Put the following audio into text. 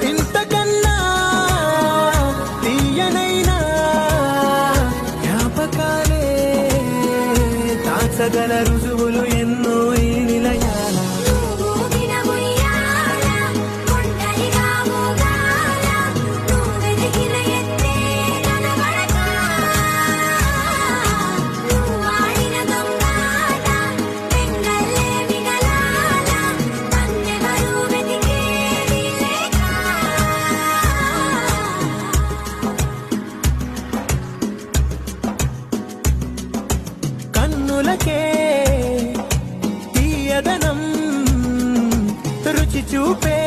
ఇంతకన్నా తీయనైనా జ్ఞాపకాలే దాచగల రుజువులు ఎన్నో ఈ నిలయాల. కన్నులకే తీయదనం రుచి చూపే